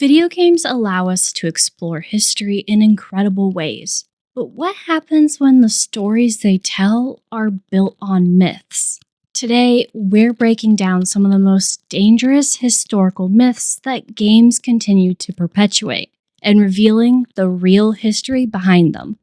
Video games allow us to explore history in incredible ways. But what happens when the stories they tell are built on myths? Today, we're breaking down some of the most dangerous historical myths that games continue to perpetuate and revealing the real history behind them.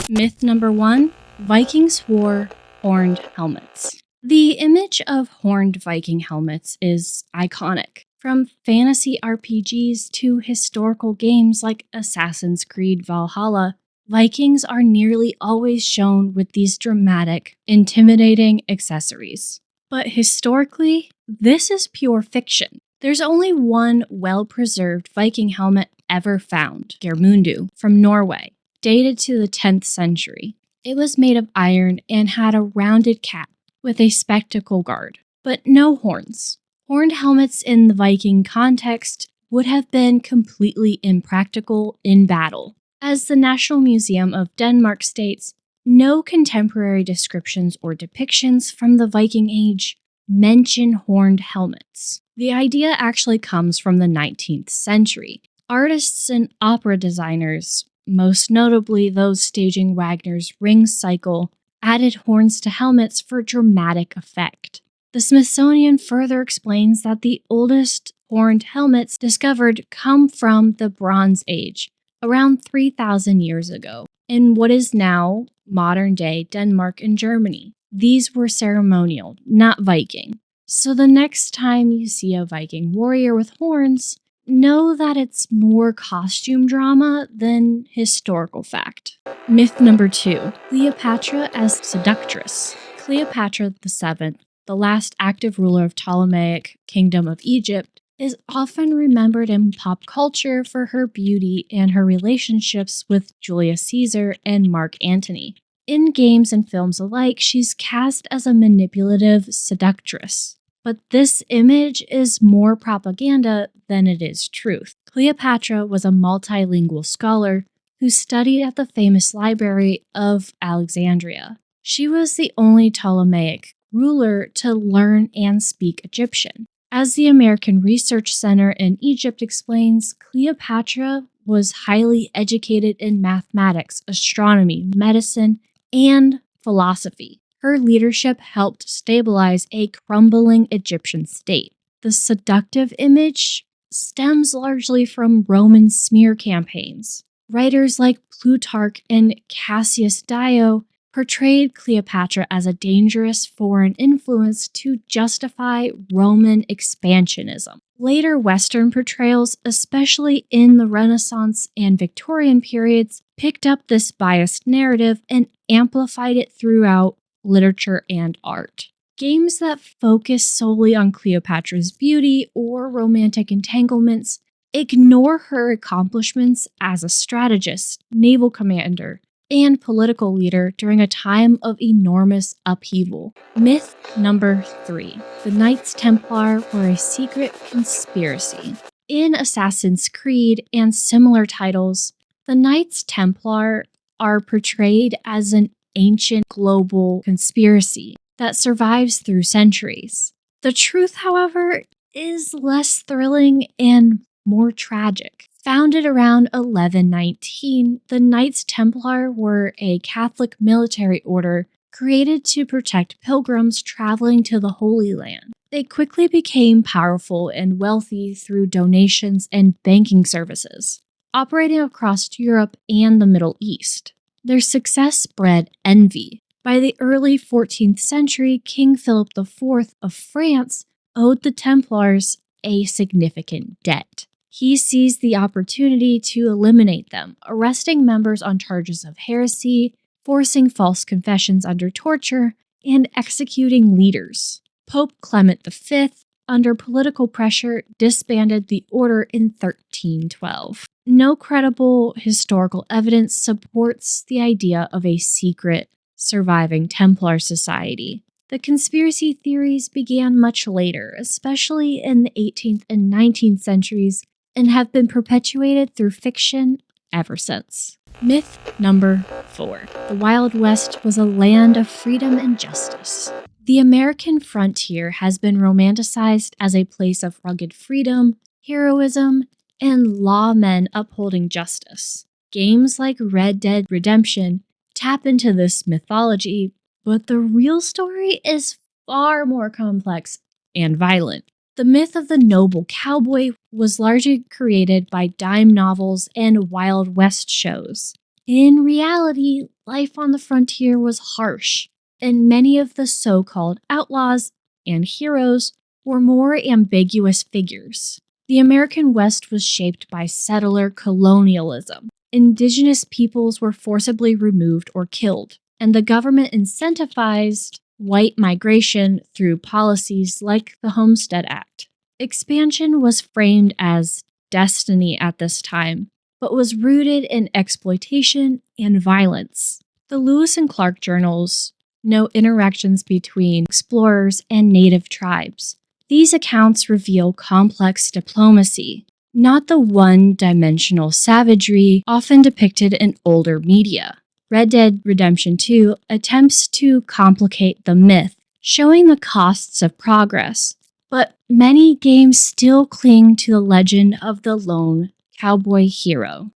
Myth number 1, Vikings wore horned helmets. The image of horned Viking helmets is iconic. From fantasy RPGs to historical games like Assassin's Creed Valhalla, Vikings are nearly always shown with these dramatic, intimidating accessories. But historically, this is pure fiction. There's only one well-preserved Viking helmet ever found, Geirmundur, from Norway, dated to the 10th century. It was made of iron and had a rounded cap with a spectacle guard, but no horns. Horned helmets in the Viking context would have been completely impractical in battle. As the National Museum of Denmark states, no contemporary descriptions or depictions from the Viking Age mention horned helmets. The idea actually comes from the 19th century. Artists and opera designers, most notably those staging Wagner's Ring Cycle, added horns to helmets for dramatic effect. The Smithsonian further explains that the oldest horned helmets discovered come from the Bronze Age, around 3,000 years ago, in what is now modern-day Denmark and Germany. These were ceremonial, not Viking. So the next time you see a Viking warrior with horns, know that it's more costume drama than historical fact. Myth number 2, Cleopatra as Seductress. Cleopatra VII, the last active ruler of Ptolemaic Kingdom of Egypt, is often remembered in pop culture for her beauty and her relationships with Julius Caesar and Mark Antony. In games and films alike, she's cast as a manipulative seductress. But this image is more propaganda than it is truth. Cleopatra was a multilingual scholar who studied at the famous Library of Alexandria. She was the only Ptolemaic ruler to learn and speak Egyptian. As the American Research Center in Egypt explains, Cleopatra was highly educated in mathematics, astronomy, medicine, and philosophy. Her leadership helped stabilize a crumbling Egyptian state. The seductive image stems largely from Roman smear campaigns. Writers like Plutarch and Cassius Dio portrayed Cleopatra as a dangerous foreign influence to justify Roman expansionism. Later Western portrayals, especially in the Renaissance and Victorian periods, picked up this biased narrative and amplified it throughout literature and art. Games that focus solely on Cleopatra's beauty or romantic entanglements ignore her accomplishments as a strategist, naval commander, and political leader during a time of enormous upheaval. Myth number 3, the Knights Templar were a secret conspiracy. In Assassin's Creed and similar titles, the Knights Templar are portrayed as an ancient global conspiracy that survives through centuries. The truth, however, is less thrilling and more tragic. Founded around 1119, the Knights Templar were a Catholic military order created to protect pilgrims traveling to the Holy Land. They quickly became powerful and wealthy through donations and banking services, operating across Europe and the Middle East. Their success bred envy. By the early 14th century, King Philip IV of France owed the Templars a significant debt. He seized the opportunity to eliminate them, arresting members on charges of heresy, forcing false confessions under torture, and executing leaders. Pope Clement V, under political pressure, disbanded the order in 1312. No credible historical evidence supports the idea of a secret, surviving Templar society. The conspiracy theories began much later, especially in the 18th and 19th centuries, and have been perpetuated through fiction ever since. Myth number 4. The Wild West was a land of freedom and justice. The American frontier has been romanticized as a place of rugged freedom, heroism, and lawmen upholding justice. Games like Red Dead Redemption tap into this mythology, but the real story is far more complex and violent. The myth of the noble cowboy was largely created by dime novels and Wild West shows. In reality, life on the frontier was harsh, and many of the so-called outlaws and heroes were more ambiguous figures. The American West was shaped by settler colonialism. Indigenous peoples were forcibly removed or killed, and the government incentivized white migration through policies like the Homestead Act. Expansion was framed as destiny at this time, but was rooted in exploitation and violence. The Lewis and Clark journals note interactions between explorers and native tribes. These accounts reveal complex diplomacy, not the one-dimensional savagery often depicted in older media. Red Dead Redemption 2 attempts to complicate the myth, showing the costs of progress, but many games still cling to the legend of the lone cowboy hero.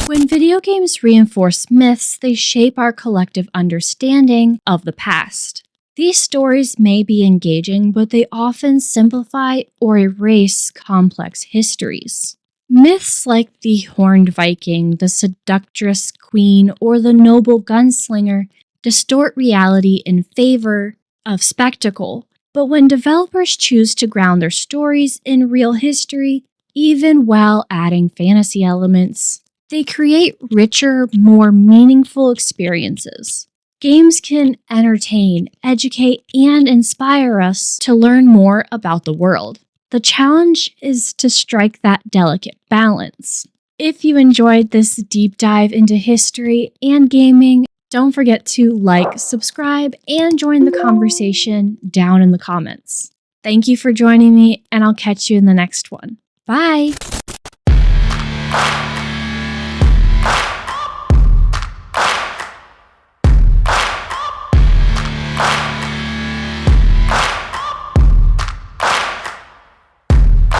When video games reinforce myths, they shape our collective understanding of the past. These stories may be engaging, but they often simplify or erase complex histories. Myths like the Horned Viking, the Seductress Queen, or the Noble Gunslinger distort reality in favor of spectacle. But when developers choose to ground their stories in real history, even while adding fantasy elements, they create richer, more meaningful experiences. Games can entertain, educate, and inspire us to learn more about the world. The challenge is to strike that delicate balance. If you enjoyed this deep dive into history and gaming, don't forget to like, subscribe, and join the conversation down in the comments. Thank you for joining me, and I'll catch you in the next one. Bye!